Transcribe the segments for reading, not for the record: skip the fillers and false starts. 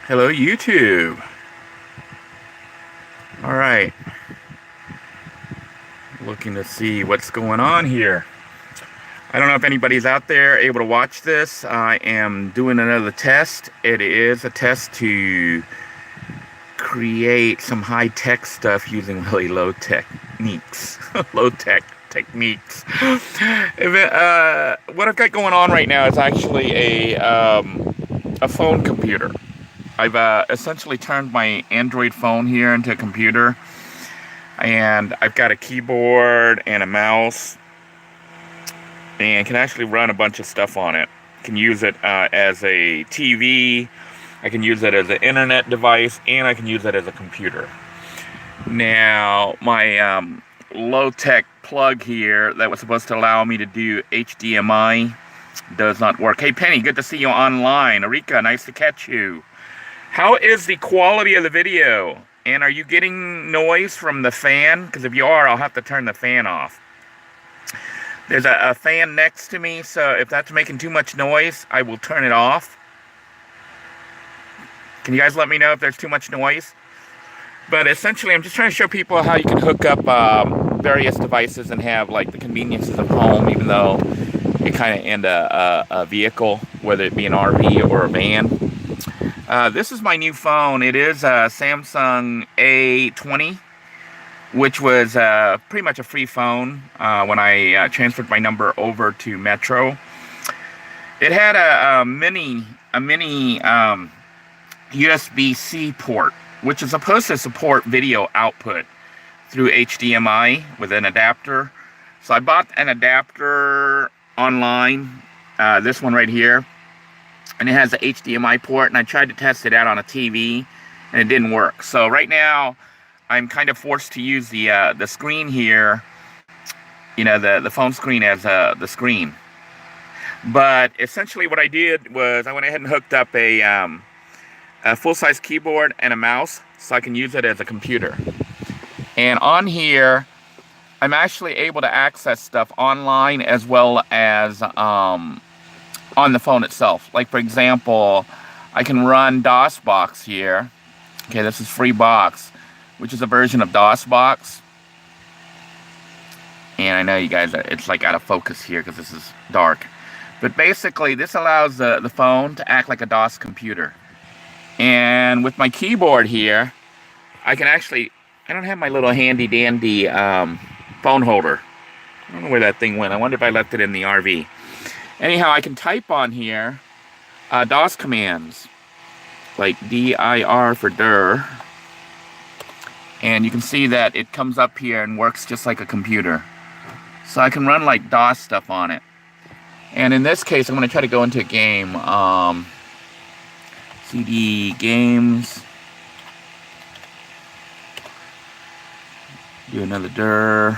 Hello, YouTube. All right, looking to see what's going on here. I don't know if anybody's out there able to watch this. I am doing another test. It is a test to create some high-tech stuff using really low techniques. Low-tech techniques. What I've got going on right now is actually a phone computer. I've essentially turned my Android phone here into a computer, and I've got a keyboard and a mouse, and can actually run a bunch of stuff on it. Can use it as a TV, I can use it as an internet device, and I can use it as a computer. Now, my low-tech plug here that was supposed to allow me to do HDMI does not work. Hey, Penny, good to see you online. Arika, nice to catch you. How is the quality of the video? And are you getting noise from the fan? Because if you are, I'll have to turn the fan off. There's a fan next to me, so if that's making too much noise, I will turn it off. Can you guys let me know if there's too much noise? But essentially, I'm just trying to show people how you can hook up various devices and have like the conveniences of home, even though you're kind of in a vehicle, whether it be an RV or a van. This is my new phone. It is a Samsung A20, which was pretty much a free phone when I transferred my number over to Metro. It had a mini USB-C port, which is supposed to support video output through HDMI with an adapter. So I bought an adapter online, this one right here, and it has the HDMI port, and I tried to test it out on a TV, and it didn't work. So right now, I'm kind of forced to use the screen here, the phone screen as the screen. But essentially what I did was I went ahead and hooked up a full-size keyboard and a mouse so I can use it as a computer. And on here, I'm actually able to access stuff online as well as on the phone itself. Like, for example, I can run DOSBox here. Okay, this is FreeBox, which is a version of DOSBox. And I know you guys, it's like out of focus here because this is dark. But basically, this allows the phone to act like a DOS computer. And with my keyboard here, I can actually, I don't have my little handy dandy phone holder. I don't know where that thing went. I wonder if I left it in the RV. Anyhow, I can type on here DOS commands, like dir for dir. And you can see that it comes up here and works just like a computer. So I can run like DOS stuff on it. And in this case, I'm going to try to go into a game. CD games. Do another dir.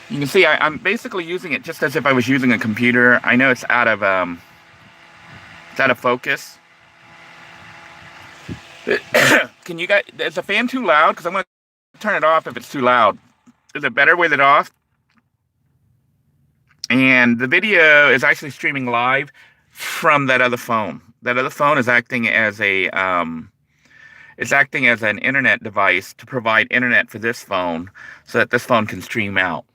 You can see I'm basically using it just as if I was using a computer. I know it's out of focus. Can you guys? Is the fan too loud? Because I'm going to turn it off if it's too loud. Is it better with it off? And the video is actually streaming live from that other phone. That other phone is acting as an internet device to provide internet for this phone, so that this phone can stream out.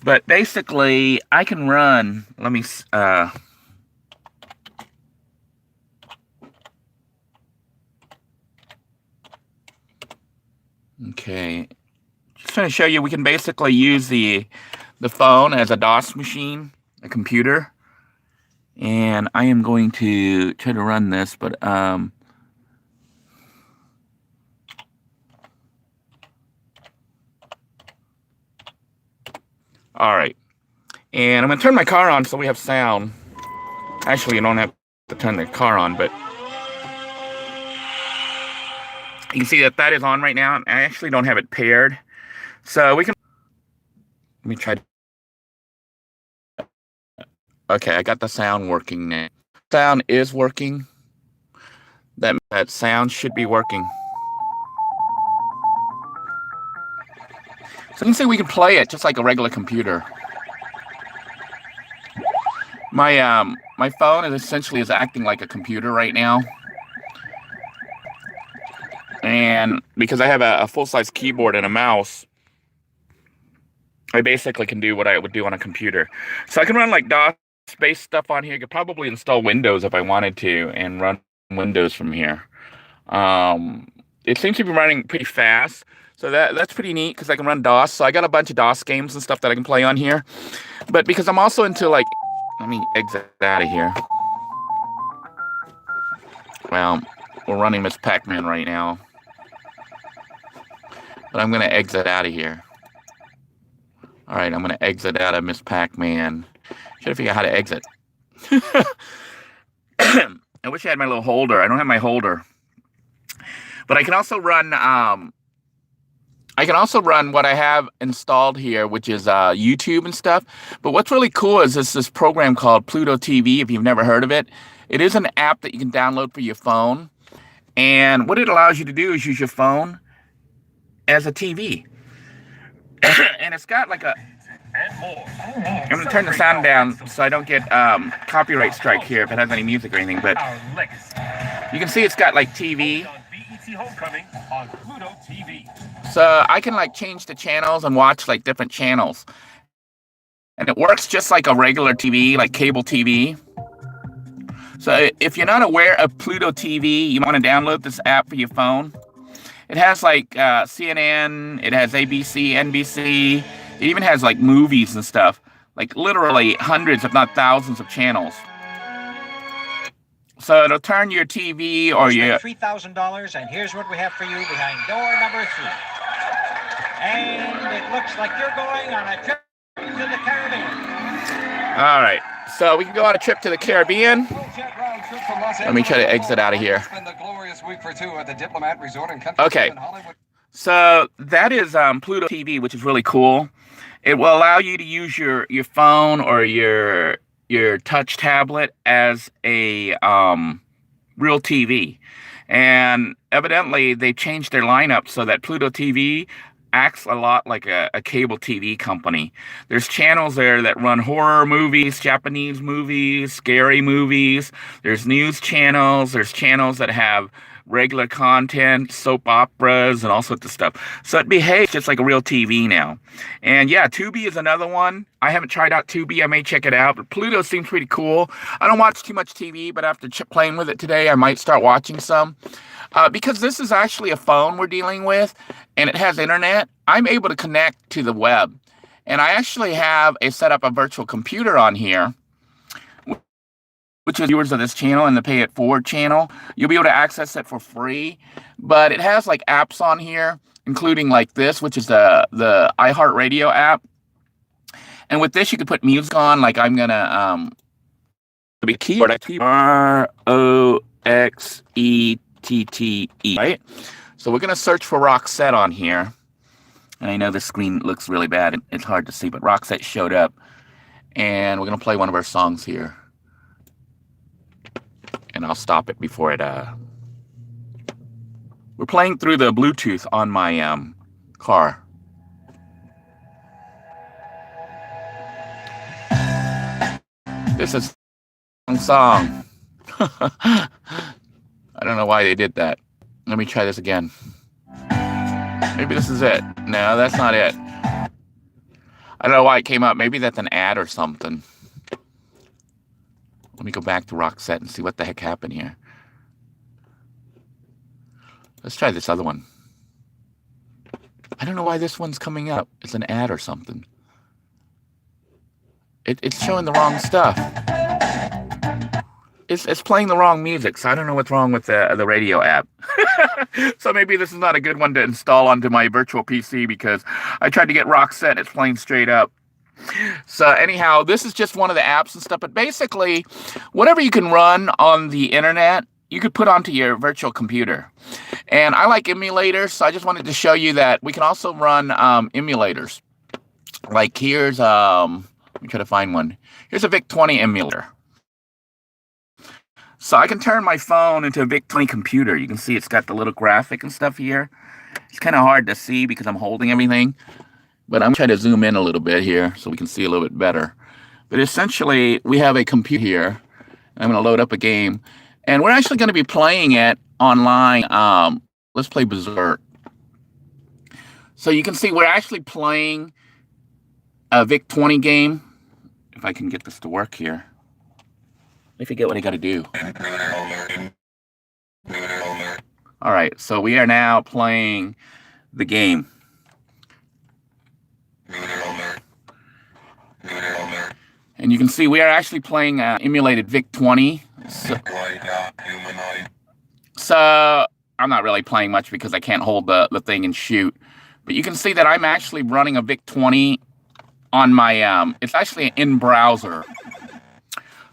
But basically, I can run. Let me. Okay, just trying to show you. We can basically use the phone as a DOS machine, a computer. And I am going to try to run this, but all right. And I'm going to turn my car on so we have sound. Actually, you don't have to turn the car on, but you can see that is on right now. I actually don't have it paired. So we can... Let me try. Okay, I got the sound working now. Sound is working. That sound should be working. So you can see we can play it just like a regular computer. My phone is acting like a computer right now, and because I have a full-size keyboard and a mouse, I basically can do what I would do on a computer. So I can run like DOS-based stuff on here. I could probably install Windows if I wanted to and run Windows from here. It seems to be running pretty fast, so that's pretty neat because I can run DOS. So I got a bunch of DOS games and stuff that I can play on here. But because I'm also into like, let me exit out of here. Well, we're running Miss Pac-Man right now, but I'm gonna exit out of here. All right, I'm gonna exit out of Miss Pac-Man. Should have figured out how to exit. I wish I had my little holder. I don't have my holder. But I can also run what I have installed here, which is YouTube and stuff. But what's really cool is this program called Pluto TV, if you've never heard of it. It is an app that you can download for your phone. And what it allows you to do is use your phone as a TV. And it's got like a... I'm going to turn the sound down so I don't get copyright strike here if it has any music or anything. But you can see it's got like TV. Homecoming on Pluto TV. So I can like change the channels and watch like different channels. And it works just like a regular TV, like cable TV. So if you're not aware of Pluto TV, you want to download this app for your phone. It has like CNN, it has ABC, NBC. It even has like movies and stuff. Like literally hundreds, if not thousands of channels. So it'll turn your TV or your... $3,000, and here's what we have for you behind door number 3. And it looks like you're going on a trip to the Caribbean. All right, so we can go on a trip to the Caribbean. Let me try to exit out of here. Okay, so that is Pluto TV, which is really cool. It will allow you to use your phone or your touch tablet as a real TV. And evidently they changed their lineup so that Pluto TV acts a lot like a cable TV company. There's channels there that run horror movies, Japanese movies, scary movies. There's news channels. There's channels that have regular content, soap operas, and all sorts of stuff. So it behaves just like a real TV now. And yeah, Tubi is another one. I haven't tried out Tubi. I may check it out, but Pluto seems pretty cool. I don't watch too much TV, but after playing with it today, I might start watching some. Because this is actually a phone we're dealing with, and it has internet, I'm able to connect to the web. And I actually have set up a virtual computer on here, which is viewers of this channel and the Pay It Forward channel. You'll be able to access it for free, but it has like apps on here, including like this, which is the iHeartRadio app. And with this, you can put music on. Like I'm gonna be keyboard ROXETTE, right? So we're gonna search for Roxette on here. And I know the screen looks really bad; it's hard to see, but Roxette showed up, and we're gonna play one of our songs here. And I'll stop it before it, we're playing through the Bluetooth on my, car. This is a song. I don't know why they did that. Let me try this again. Maybe this is it. No, that's not it. I don't know why it came up. Maybe that's an ad or something. Let me go back to Roxette and see what the heck happened here. Let's try this other one. I don't know why this one's coming up. It's an ad or something. It's showing the wrong stuff. It's playing the wrong music, so I don't know what's wrong with the radio app. So maybe this is not a good one to install onto my virtual PC because I tried to get Roxette. It's playing straight up. So anyhow, this is just one of the apps and stuff, but basically whatever you can run on the internet, you could put onto your virtual computer. And I like emulators, so I just wanted to show you that we can also run emulators. Like here's, let me try to find one. Here's a VIC-20 emulator. So I can turn my phone into a VIC-20 computer. You can see it's got the little graphic and stuff here. It's kind of hard to see because I'm holding everything. But I'm trying to zoom in a little bit here so we can see a little bit better. But essentially, we have a computer here. I'm going to load up a game, and we're actually going to be playing it online. Let's play Berserk. So you can see we're actually playing a VIC-20 game. If I can get this to work here. I forget what I got to do. All right, so we are now playing the game. And you can see we are actually playing emulated VIC-20. So I'm not really playing much because I can't hold the thing and shoot. But you can see that I'm actually running a VIC-20 on my, it's actually an in-browser.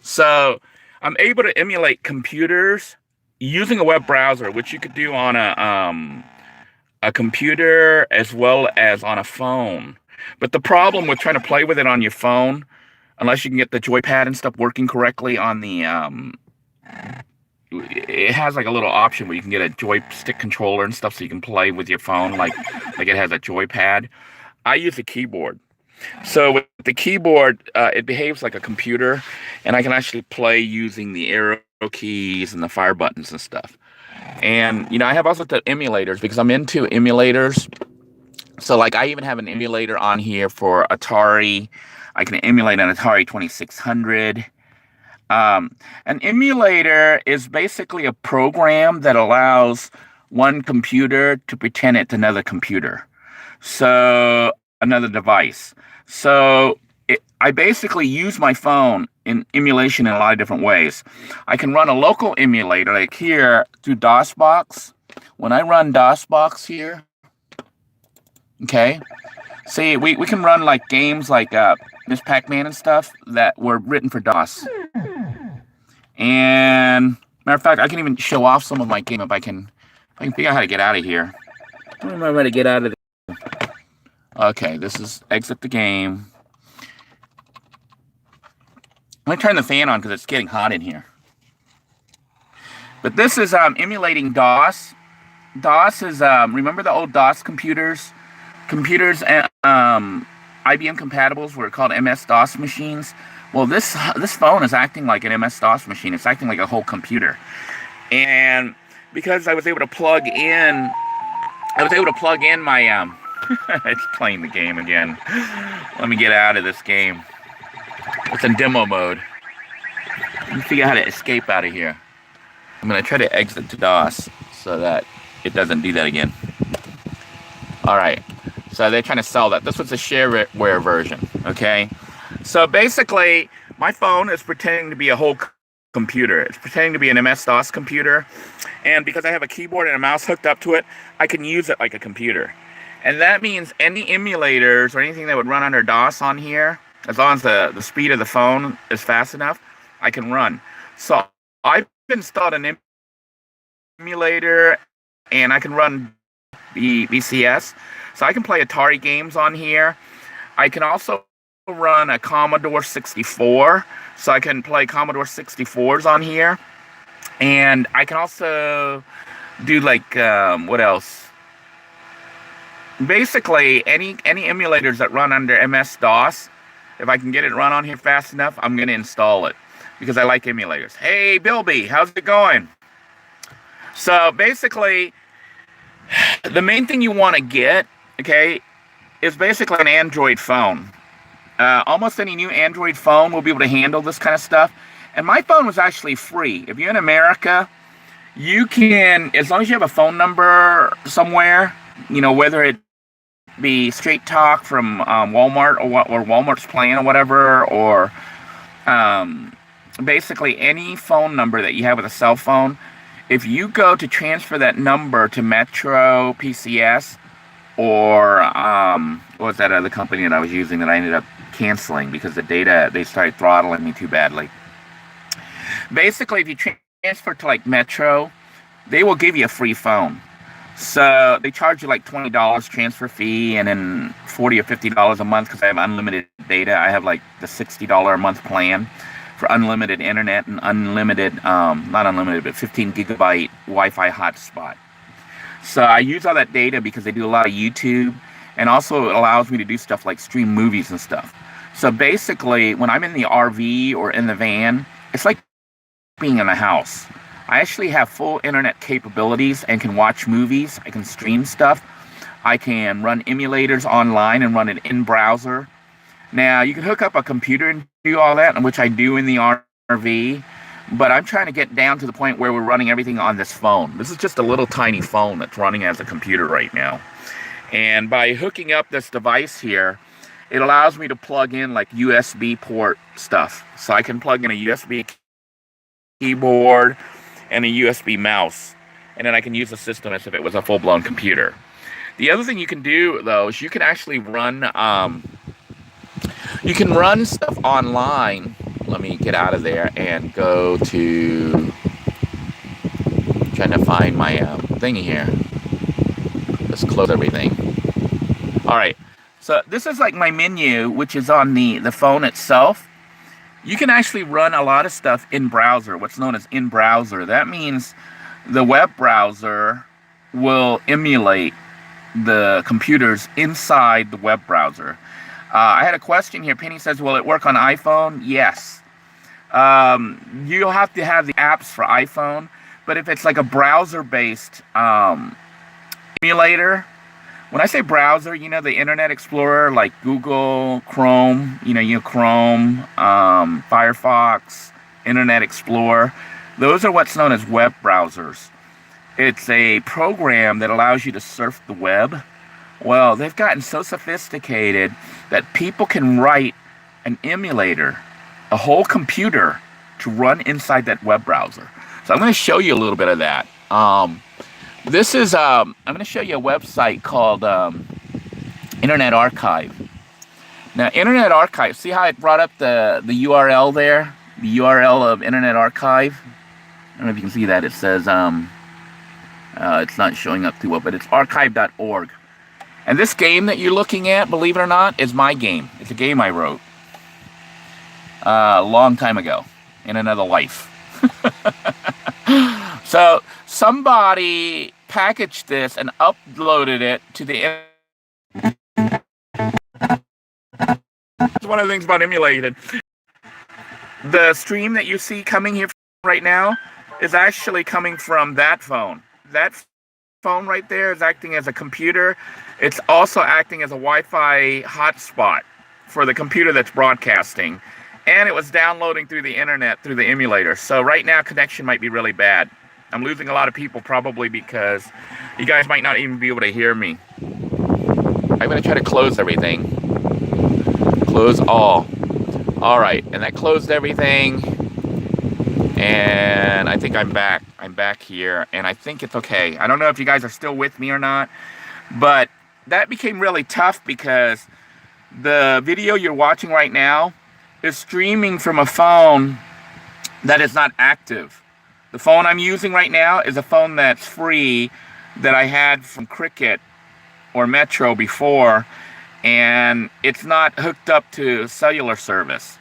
So I'm able to emulate computers using a web browser, which you could do on a computer as well as on a phone. But the problem with trying to play with it on your phone, unless you can get the joypad and stuff working correctly on the, it has like a little option where you can get a joystick controller and stuff so you can play with your phone like it has a joypad. I use a keyboard. So with the keyboard, it behaves like a computer, and I can actually play using the arrow keys and the fire buttons and stuff. And, you know, I have also looked at emulators because I'm into emulators. So, like, I even have an emulator on here for Atari. I can emulate an Atari 2600. An emulator is basically a program that allows one computer to pretend it's another computer. So, another device. So I basically use my phone in emulation in a lot of different ways. I can run a local emulator, like here, through DOSBox. When I run DOSBox here, okay, see, we can run like games like Miss Pac-Man and stuff that were written for DOS. And matter of fact, I can even show off some of my game if I can figure out how to get out of here. I don't remember how to get out of Okay, this is exit the game. I'm gonna turn the fan on because it's getting hot in here. But this is emulating DOS. DOS is remember the old DOS computers? Computers and IBM compatibles were called MS-DOS machines. Well, this phone is acting like an MS-DOS machine. It's acting like a whole computer. And because I was able to plug in my it's playing the game again. Let me get out of this game. It's in demo mode. Let me figure out how to escape out of here. I'm going to try to exit to DOS so that it doesn't do that again. Alright, so they're trying to sell that. This was the shareware version, okay? So basically, my phone is pretending to be a whole computer. It's pretending to be an MS-DOS computer. And because I have a keyboard and a mouse hooked up to it, I can use it like a computer. And that means any emulators or anything that would run under DOS on here, as long as the speed of the phone is fast enough, I can run. So I've installed an emulator, and I can run VCS. So I can play Atari games on here. I can also run a Commodore 64. So I can play Commodore 64s on here. And I can also do like, what else? Basically, any emulators that run under MS-DOS, if I can get it run on here fast enough, I'm going to install it because I like emulators. Hey, Bilby, how's it going? So basically, the main thing you want to get, okay, is basically an Android phone. Almost any new Android phone will be able to handle this kind of stuff. And my phone was actually free. If you're in America, you can, as long as you have a phone number somewhere, you know, whether it be Straight Talk from Walmart or Walmart's plan or whatever, or basically any phone number that you have with a cell phone, if you go to transfer that number to Metro PCS or what was that other company that I was using that I ended up canceling because the data, they started throttling me too badly. Basically, if you transfer to like Metro, they will give you a free phone. So they charge you like $20 transfer fee and then $40 or $50 a month because I have unlimited data. I have like the $60 a month plan for unlimited internet and unlimited, not unlimited, but 15 gigabyte Wi-Fi hotspot. So I use all that data because they do a lot of YouTube, and also it allows me to do stuff like stream movies and stuff. So basically, when I'm in the RV or in the van, it's like being in a house. I actually have full internet capabilities and can watch movies. I can stream stuff. I can run emulators online and run it in browser. Now, you can hook up a computer and do all that, which I do in the RV, but I'm trying to get down to the point where we're running everything on this phone. This is just a little tiny phone that's running as a computer right now. And by hooking up this device here, it allows me to plug in like USB port stuff. So I can plug in a USB keyboard and a USB mouse, and then I can use the system as if it was a full-blown computer. The other thing you can do, though, is you can actually run stuff online. Let me get out of there and go to, trying to find my thingy here. Let's close everything. All right, so this is like my menu, which is on the phone itself. You can actually run a lot of stuff in browser, what's known as in browser. That means the web browser will emulate the computers inside the web browser. I had a question here. Penny says, will it work on iPhone? Yes. You'll have to have the apps for iPhone, but if it's like a browser-based emulator, when I say browser, the Internet Explorer, like Google, Chrome, Chrome, Firefox, Internet Explorer. Those are what's known as web browsers. It's a program that allows you to surf the web. Well, they've gotten so sophisticated that people can write an emulator, a whole computer, to run inside that web browser. So I'm going to show you a little bit of that. This is, I'm going to show you a website called Internet Archive. Now, Internet Archive, see how it brought up the URL there? The URL of Internet Archive? I don't know if you can see that. It says, it's not showing up too well, but it's archive.org. And this game that you're looking at, believe it or not, is my game. It's a game I wrote a long time ago in another life. So somebody packaged this and uploaded it to the internet. That's one of the things about emulated. The stream that you see coming here right now is actually coming from that phone. That phone right there is acting as a computer. It's also acting as a Wi-Fi hotspot for the computer that's broadcasting. And it was downloading through the internet through the emulator. So right now connection might be really bad. I'm losing a lot of people probably because you guys might not even be able to hear me. I'm going to try to close everything. Close all. All right, and that closed everything. And I think I'm back. I'm back here, and I think it's okay. I don't know if you guys are still with me or not, but that became really tough because the video you're watching right now is streaming from a phone that is not active. The phone I'm using right now is a phone that's free that I had from Cricket or Metro before, and it's not hooked up to cellular service.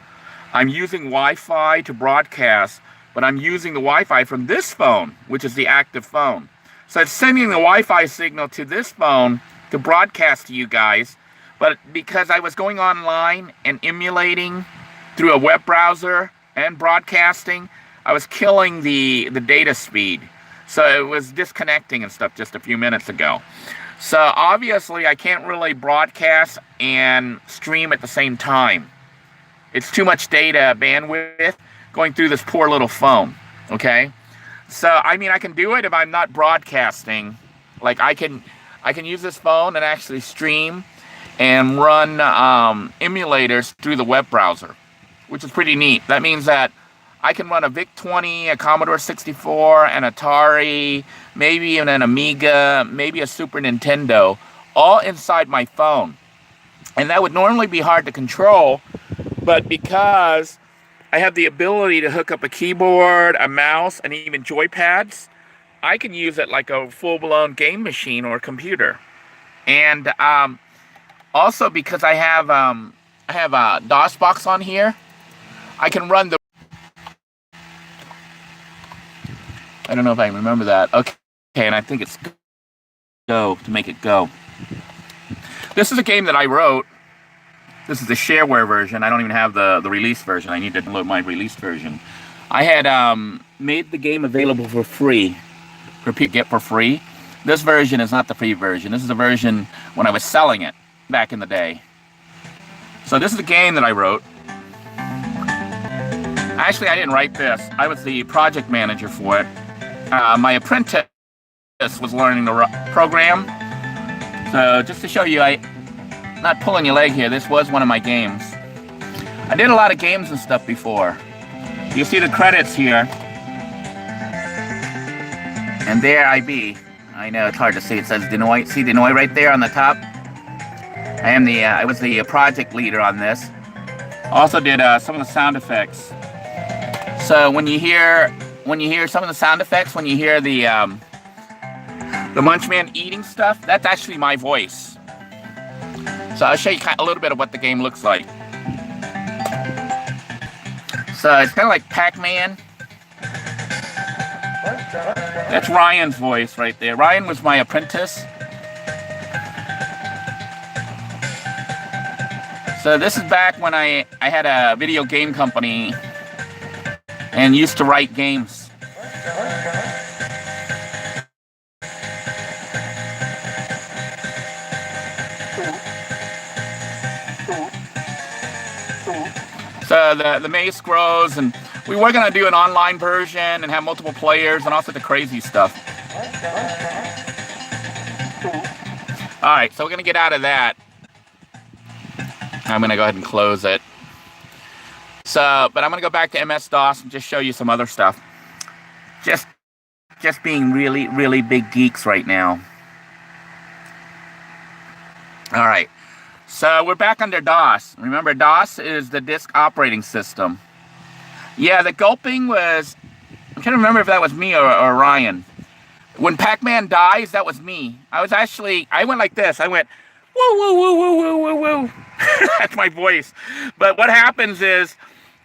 I'm using Wi-Fi to broadcast, but I'm using the Wi-Fi from this phone, which is the active phone. So it's sending the Wi-Fi signal to this phone to broadcast to you guys, but because I was going online and emulating through a web browser and broadcasting, I was killing the data speed. So it was disconnecting and stuff just a few minutes ago. So obviously I can't really broadcast and stream at the same time. It's too much data bandwidth going through this poor little phone, okay? So, I mean, I can do it if I'm not broadcasting. Like, I can use this phone and actually stream and run emulators through the web browser, which is pretty neat. That means that I can run a VIC-20, a Commodore 64, an Atari, maybe even an Amiga, maybe a Super Nintendo, all inside my phone. And that would normally be hard to control, but because I have the ability to hook up a keyboard, a mouse, and even joypads, I can use it like a full-blown game machine or computer. And also because I have a DOSBox on here, I can run the... I don't know if I remember that. Okay, and I think it's go to make it go. This is a game that I wrote. This is the shareware version. I don't even have the release version. I need to download my released version. I had made the game available for free, for people to get for free. This version is not the free version. This is the version when I was selling it back in the day. So this is the game that I wrote. Actually, I didn't write this. I was the project manager for it. My apprentice was learning the program. So just to show you, I'm not pulling your leg here. This was one of my games. I did a lot of games and stuff before. You see the credits here. And there I be. I know it's hard to see. It says Denoy. See Denoy right there on the top? I was the project leader on this. Also did some of the sound effects. So when you hear some of the sound effects, when you hear the Munchman eating stuff, that's actually my voice. So I'll show you a little bit of what the game looks like. So it's kind of like Pac-Man. That's Ryan's voice right there. Ryan was my apprentice. So this is back when I had a video game company and used to write games. So the maze grows, and we were going to do an online version and have multiple players and all sorts of crazy stuff. All right, so we're going to get out of that. I'm going to go ahead and close it. But I'm going to go back to MS-DOS and just show you some other stuff. Just being really, really big geeks right now. All right. So we're back under DOS. Remember, DOS is the disk operating system. Yeah, the gulping was... I'm trying to remember if that was me or Ryan. When Pac-Man dies, that was me. I went like this. I went, woo, woo, woo, woo, woo, woo, woo. That's my voice. But what happens is,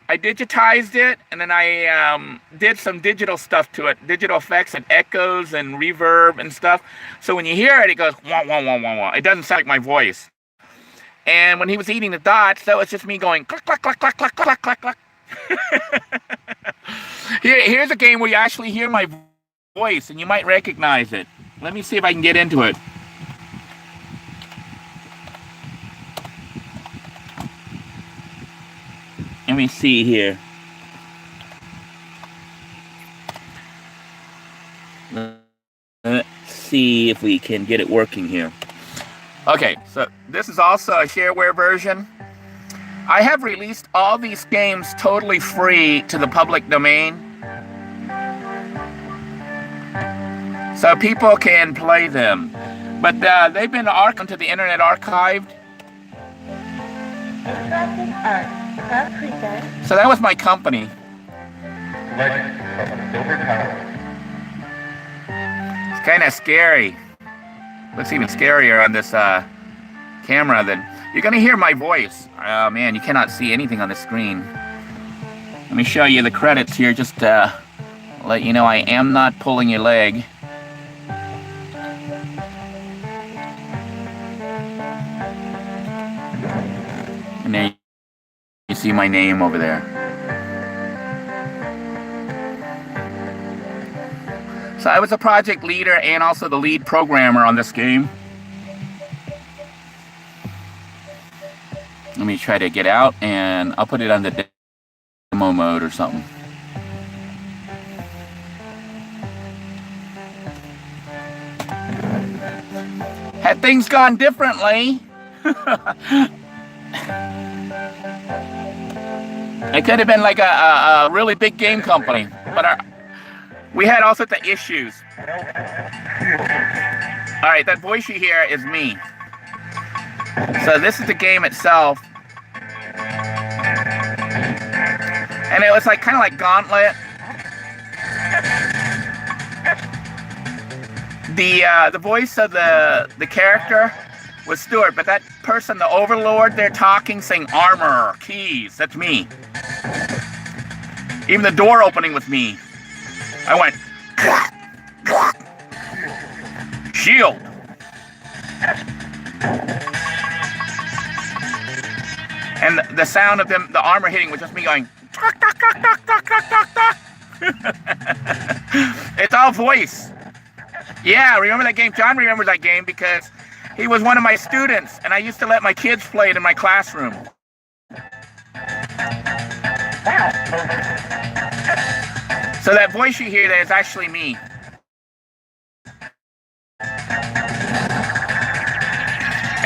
I digitized it, and then I did some digital stuff to it. Digital effects and echoes and reverb and stuff. So when you hear it, it goes, wah, wah, wah, wah, wah. It doesn't sound like my voice. And when he was eating the dots, that was just me going, cluck, cluck, cluck, cluck, cluck, cluck, cluck, cluck. Here's a game where you actually hear my voice, and you might recognize it. Let me see if I can get into it. Let me see here. Let's see if we can get it working here. Okay, so this is also a shareware version. I have released all these games totally free to the public domain, so people can play them. But they've been archived to the Internet Archived. So that was my company. It's kind of scary. Looks even scarier on this camera than... You're going to hear my voice. Oh, man, you cannot see anything on the screen. Let me show you the credits here, just to let you know I am not pulling your leg. And there you see my name over there. So I was a project leader and also the lead programmer on this game. Let me try to get out, and I'll put it on the demo mode or something. Had things gone differently, it could have been like a really big game company, but we had all sorts of issues. All right, that voice you hear is me. So this is the game itself. And it was like kind of like Gauntlet. The voice of the character was Stuart, but that person, the overlord, they're talking, saying armor, keys, that's me. Even the door opening was me. I went, shield. And the sound of them, the armor hitting, was just me going, "Tuck, tuck, tuck, tuck, tuck, tuck, tuck, tuck." It's all voice. Yeah, remember that game? John remembers that game because he was one of my students, and I used to let my kids play it in my classroom. So that voice you hear there is actually me.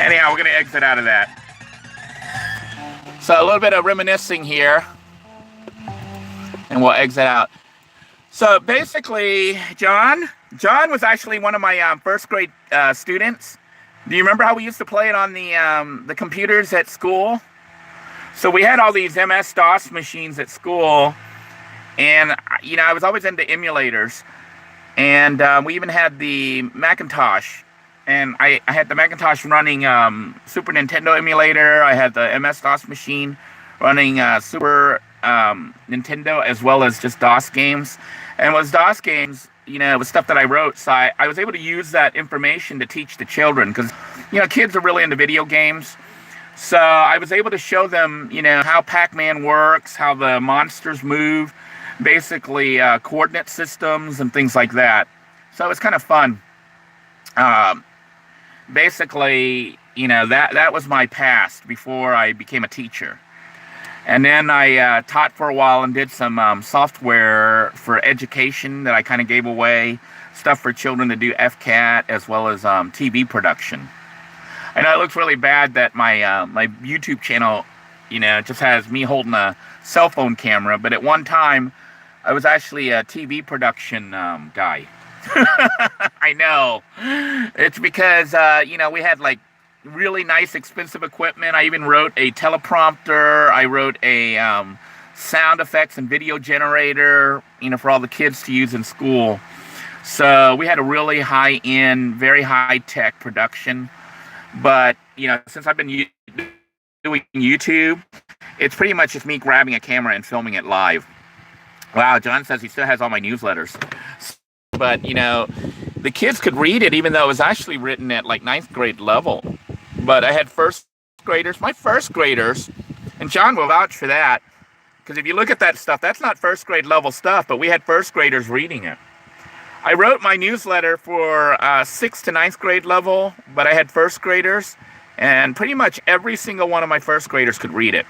Anyhow, we're going to exit out of that. So a little bit of reminiscing here, and we'll exit out. So basically, John was actually one of my first grade students. Do you remember how we used to play it on the computers at school? So we had all these MS-DOS machines at school, and I was always into emulators. And we even had the Macintosh, and I had the Macintosh running Super Nintendo emulator. I had the MS-DOS machine running Super Nintendo, as well as just DOS games. And with DOS games, it was stuff that I wrote, so I was able to use that information to teach the children, because kids are really into video games. So I was able to show them how Pac-Man works, how the monsters move, basically coordinate systems and things like that. So it was kind of fun. Basically, that was my past before I became a teacher. And then I taught for a while and did some software for education that I kind of gave away, stuff for children to do FCAT, as well as TV production. I know it looks really bad that my my YouTube channel, just has me holding a cell phone camera, but at one time, I was actually a TV production guy. I know. It's because, we had like really nice expensive equipment. I even wrote a teleprompter. I wrote a sound effects and video generator, for all the kids to use in school. So we had a really high-end, very high-tech production. But, since I've been doing YouTube, it's pretty much just me grabbing a camera and filming it live. Wow, John says he still has all my newsletters. But, the kids could read it, even though it was actually written at like 9th grade level. But I had first graders, my first graders, and John will vouch for that, because if you look at that stuff, that's not first grade level stuff, but we had first graders reading it. I wrote my newsletter for 6th to 9th grade level, but I had first graders, and pretty much every single one of my first graders could read it.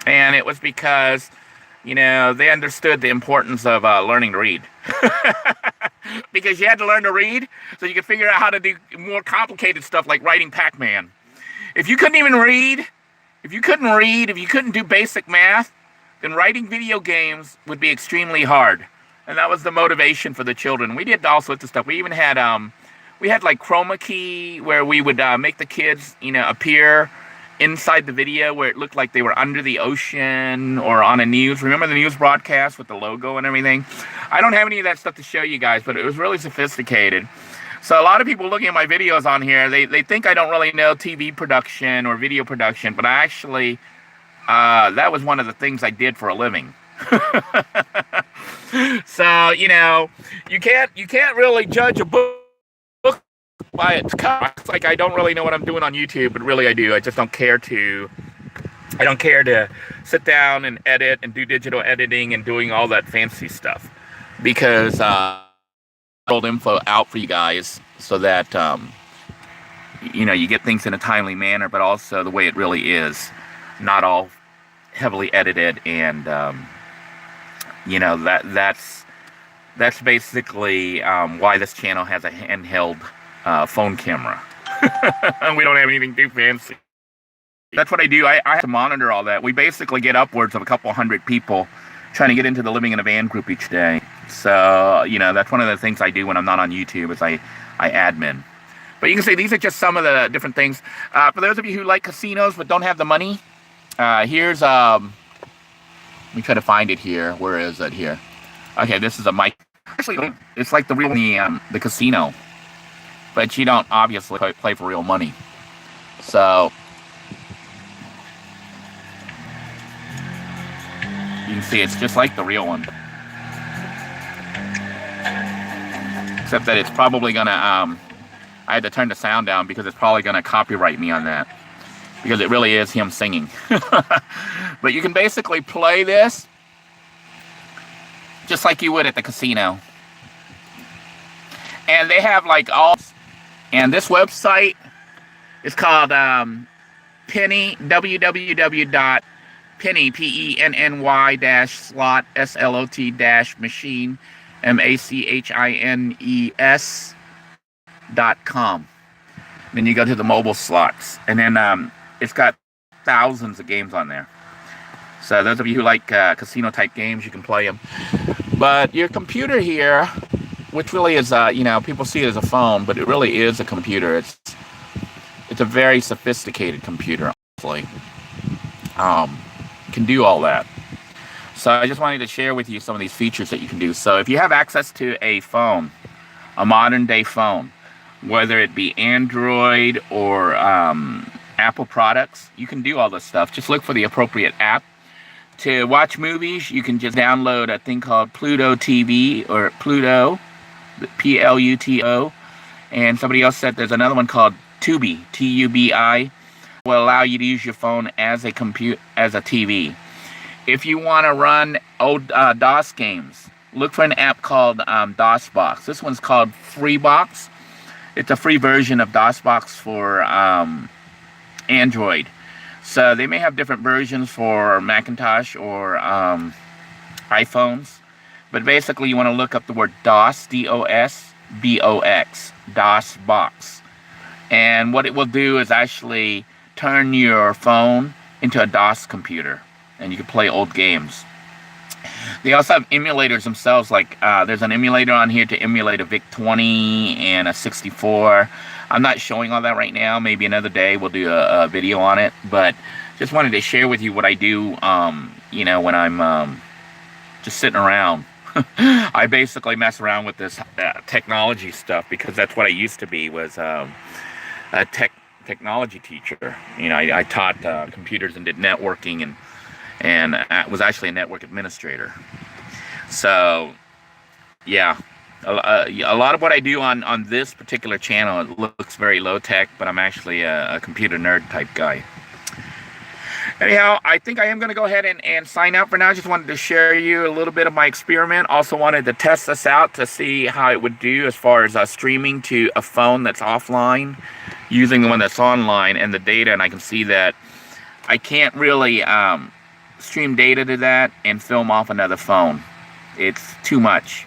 And it was because, they understood the importance of learning to read. Because you had to learn to read so you could figure out how to do more complicated stuff like writing Pac-Man. If you couldn't even read, if you couldn't do basic math, then writing video games would be extremely hard. And that was the motivation for the children. We did all sorts of stuff. We even had like chroma key, where we would make the kids, appear inside the video where it looked like they were under the ocean or on a news. Remember the news broadcast with the logo and everything? I don't have any of that stuff to show you guys, but it was really sophisticated. So a lot of people looking at my videos on here, they think I don't really know TV production or video production, but I actually, that was one of the things I did for a living. So, you can't really judge a book by its cover. It's like I don't really know what I'm doing on YouTube, but really I do. I just don't care to sit down and edit and do digital editing and doing all that fancy stuff, because old info out for you guys so that you get things in a timely manner, but also the way it really is, not all heavily edited. And that's basically why this channel has a handheld phone camera. And we don't have anything too fancy. That's what I do. I have to monitor all that. We basically get upwards of a couple hundred people trying to get into the Living in a Van group each day. So, that's one of the things I do when I'm not on YouTube, is I admin. But you can see these are just some of the different things. For those of you who like casinos but don't have the money, here's, let me try to find it here. Where is it here? Okay, this is a mic. Actually, it's like the real, the casino. But you don't obviously play for real money. So, you can see it's just like the real one. Except that it's probably gonna, I had to turn the sound down because it's probably gonna copyright me on that. because it really is him singing. But you can basically play this just like you would at the casino. And they have like all, and this website is called Penny, www.penny, PENNY -slot, machine, MACHINES.com. Then you go to the mobile slots, and then it's got thousands of games on there. So those of you who like casino type games, you can play them. But your computer here, which really is, people see it as a phone, but it really is a computer. It's a very sophisticated computer, honestly. Can do all that. So I just wanted to share with you some of these features that you can do. So if you have access to a phone, a modern day phone, whether it be Android or Apple products, you can do all this stuff. Just look for the appropriate app. To watch movies, you can just download a thing called Pluto TV, or Pluto, Pluto. And somebody else said there's another one called Tubi, Tubi, will allow you to use your phone as a TV. If you want to run old DOS games, look for an app called DOSBox. This one's called Freebox. It's a free version of DOSBox for Android. So they may have different versions for Macintosh or iPhones. But basically you want to look up the word DOS, DOSBOX, DOSBox. And what it will do is actually turn your phone into a DOS computer. And you can play old games. They also have emulators themselves. Like there's an emulator on here to emulate a VIC-20 and a 64. I'm not showing all that right now. Maybe another day we'll do a video on it. But just wanted to share with you what I do, when I'm just sitting around. I basically mess around with this technology stuff because that's what I used to be, was a technology teacher. I taught computers and did networking and was actually a network administrator. So, yeah. A lot of what I do on this particular channel, it looks very low-tech, but I'm actually a computer nerd type guy. Anyhow, I think I am going to go ahead and sign out for now. Just wanted to share you a little bit of my experiment. Also wanted to test this out to see how it would do as far as streaming to a phone that's offline, using the one that's online and the data. And I can see that I can't really stream data to that and film off another phone. It's too much.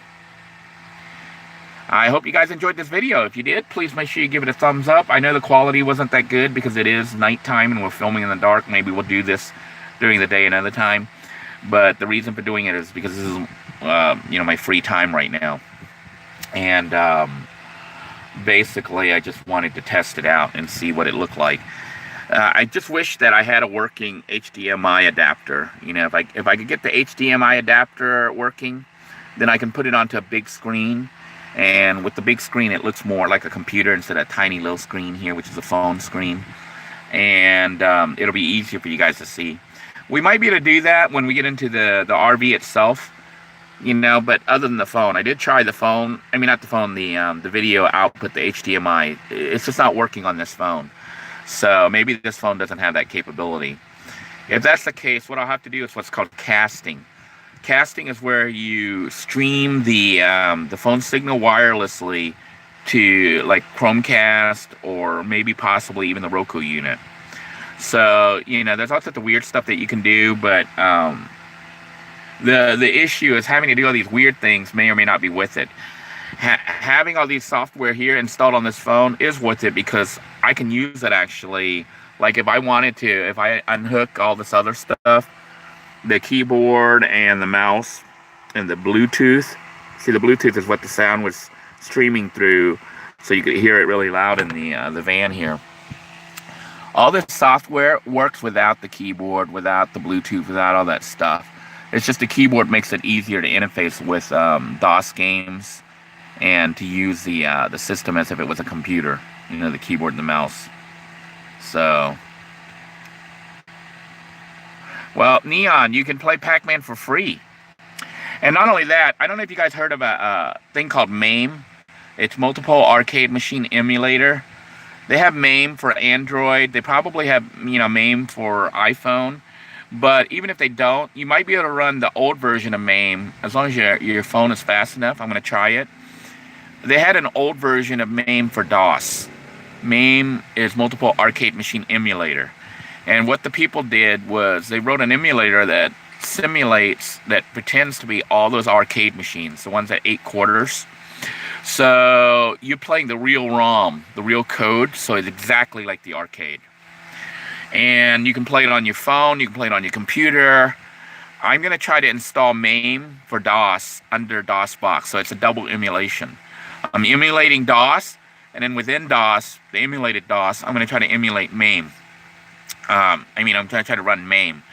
I hope you guys enjoyed this video. If you did, please make sure you give it a thumbs up. I know the quality wasn't that good because it is nighttime and we're filming in the dark. Maybe we'll do this during the day another time. But the reason for doing it is because this is, my free time right now. And basically, I just wanted to test it out and see what it looked like. I just wish that I had a working HDMI adapter. If I could get the HDMI adapter working, then I can put it onto a big screen. And with the big screen, it looks more like a computer instead of a tiny little screen here, which is a phone screen. And it'll be easier for you guys to see. We might be able to do that when we get into the RV itself, but other than the phone. I did try the phone. I mean, not the phone, the video output, the HDMI. It's just not working on this phone. So maybe this phone doesn't have that capability. If that's the case, what I'll have to do is what's called casting. Casting is where you stream the phone signal wirelessly to like Chromecast or maybe possibly even the Roku unit. So, there's all sorts of weird stuff that you can do, but the issue is having to do all these weird things may or may not be worth it. Having all these software here installed on this phone is worth it because I can use it actually. Like if I wanted to, if I unhook all this other stuff, the keyboard and the mouse and the Bluetooth. See, the Bluetooth is what the sound was streaming through, so you could hear it really loud in the van here. All this software works without the keyboard, without the Bluetooth, without all that stuff. It's just the keyboard makes it easier to interface with DOS games and to use the system as if it was a computer. The keyboard and the mouse. So. Well, Neon, you can play Pac-Man for free. And not only that, I don't know if you guys heard of a thing called MAME. It's Multiple Arcade Machine Emulator. They have MAME for Android. They probably have, MAME for iPhone. But even if they don't, you might be able to run the old version of MAME as long as your phone is fast enough. I'm going to try it. They had an old version of MAME for DOS. MAME is Multiple Arcade Machine Emulator. And what the people did was they wrote an emulator that pretends to be all those arcade machines, the ones at 8 quarters. So you're playing the real ROM, the real code, so it's exactly like the arcade. And you can play it on your phone, you can play it on your computer. I'm going to try to install MAME for DOS under DOSBox, so it's a double emulation. I'm emulating DOS, and then within DOS, the emulated DOS, I'm going to try to emulate MAME. I'm going to try to run MAME.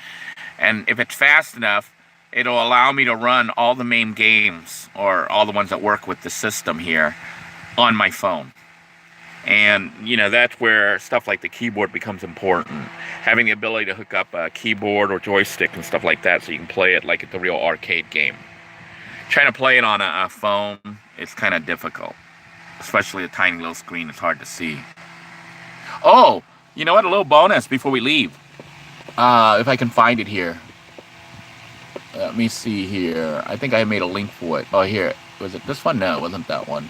And if it's fast enough, it'll allow me to run all the MAME games, or all the ones that work with the system here, on my phone. And, that's where stuff like the keyboard becomes important. Having the ability to hook up a keyboard or joystick and stuff like that so you can play it like it's a real arcade game. Trying to play it on a phone is kind of difficult. Especially a tiny little screen, it's hard to see. Oh, you know what? A little bonus before we leave. If I can find it here. Let me see here. I think I made a link for it. Oh, here. Was it this one? No, it wasn't that one.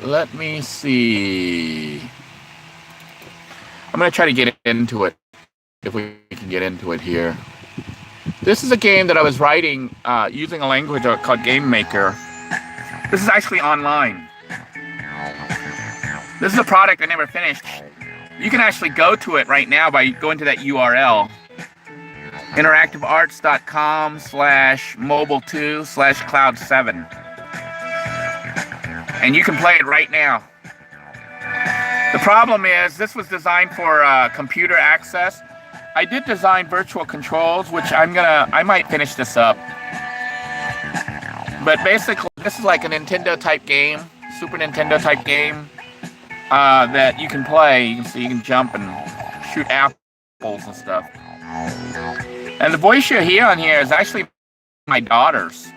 Let me see. I'm going to try to get into it, if we can get into it here. This is a game that I was writing using a language called Game Maker. This is actually online. This is a product I never finished. You can actually go to it right now by going to that URL. interactivearts.com/mobile2/cloud7. And you can play it right now. The problem is, this was designed for computer access. I did design virtual controls, which I might finish this up. But basically, this is like a Nintendo type game, Super Nintendo type game, that you can play. You can jump and shoot apples and stuff. And the voice you hear on here is actually my daughter's.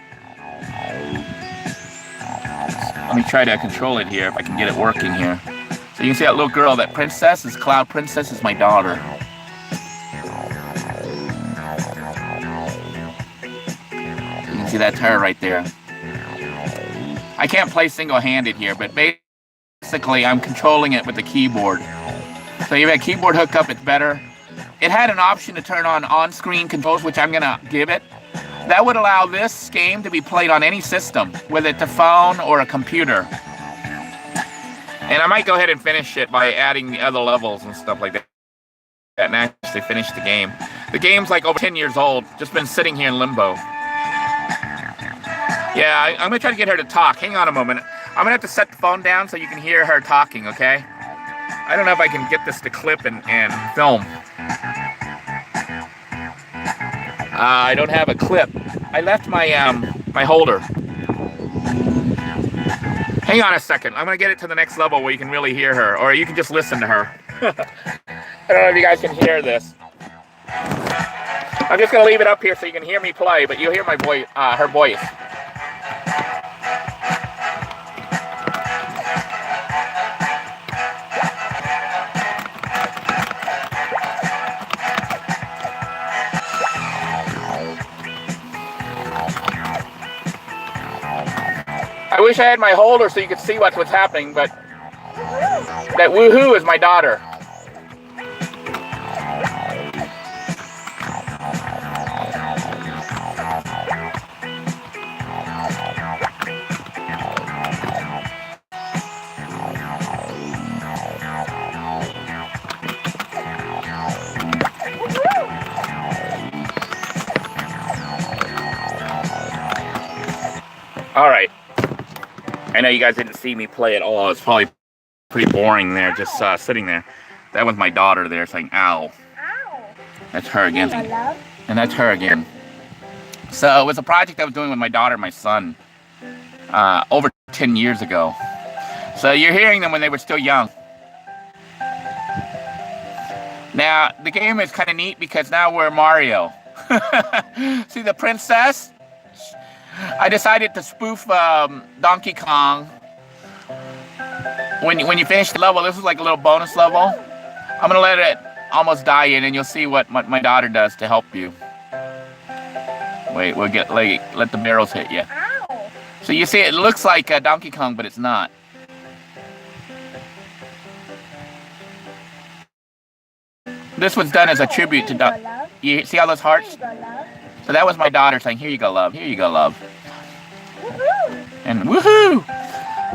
Let me try to control it here if I can get it working here. So you can see that little girl, that princess, is Cloud Princess, is my daughter. You can see that's her right there. I can't play single-handed here, but basically I'm controlling it with the keyboard. So you have a keyboard hooked up, it's better. It had an option to turn on-screen controls, which I'm gonna give it. That would allow this game to be played on any system, whether it's a phone or a computer. And I might go ahead and finish it by adding the other levels and stuff like that and actually finish the game. The game's like over 10 years old, just been sitting here in limbo. Yeah, I'm gonna try to get her to talk. Hang on a moment. I'm gonna have to set the phone down so you can hear her talking, okay? I don't know if I can get this to clip and film. I don't have a clip. I left my my holder. Hang on a second. I'm going to get it to the next level where you can really hear her, or you can just listen to her. I don't know if you guys can hear this. I'm just going to leave it up here so you can hear me play, but you'll hear my voice, her voice. I wish I had my holder so you could see what's happening, but that woohoo is my daughter. All right. I know you guys didn't see me play at all. It's probably pretty boring there, just sitting there. That was my daughter there saying, ow. Ow. That's her again. And that's her again. So it was a project I was doing with my daughter and my son over 10 years ago. So you're hearing them when they were still young. Now, the game is kind of neat because now we're Mario. See the princess? I decided to spoof Donkey Kong. When you finish the level, this is like a little bonus level. I'm gonna let it almost die in, and you'll see what my daughter does to help you. Wait, we'll get let the barrels hit you. Ow. So you see, it looks like Donkey Kong, but it's not. This was done as a tribute to Donkey. You see all those hearts? Here you go, love. So that was my daughter saying, "Here you go, love. Here you go, love." Woohoo. And woohoo!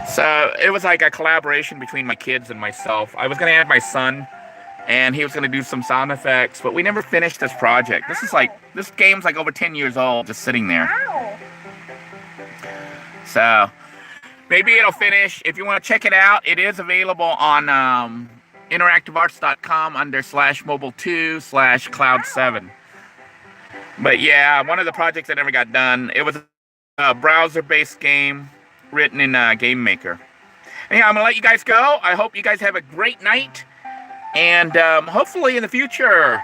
So it was like a collaboration between my kids and myself. I was gonna add my son, and he was gonna do some sound effects, but we never finished this project. This game's like over 10 years old, just sitting there. Ow. So maybe it'll finish. If you want to check it out, it is available on interactivearts.com under /mobile2/cloud7. But yeah, one of the projects that never got done. It was a browser-based game written in Game Maker. Anyhow, I'm gonna let you guys go. I hope you guys have a great night, and hopefully in the future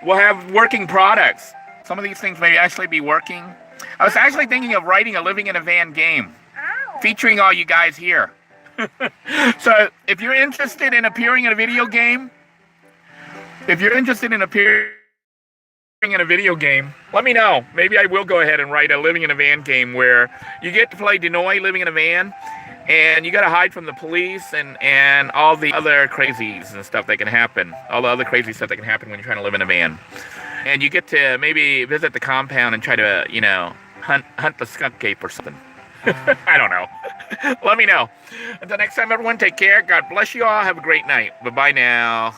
we'll have working products. Some of these things may actually be working. I was actually thinking of writing a Living in a Van game Ow. featuring all you guys here. So if you're interested in appearing in a video game, let me know. Maybe I will go ahead and write a Living in a Van game where you get to play Denoy living in a van, and you got to hide from the police and all the other crazies and stuff that can happen. All the other crazy stuff that can happen when you're trying to live in a van. And you get to maybe visit the compound and try to, hunt the skunk ape or something. I don't know. Let me know. Until next time, everyone, take care. God bless you all. Have a great night. Bye-bye now.